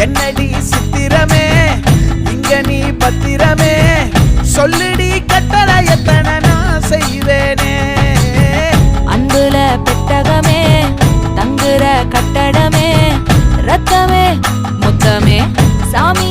என்னடி சித்திரமே இங்க நீ பத்திரமே சொல்லிடி கட்டளை எத்தனை நான் செய்வேனே அன்புல பெட்டகமே தங்குற கட்டடமே ரத்தமே முத்தமே சாமி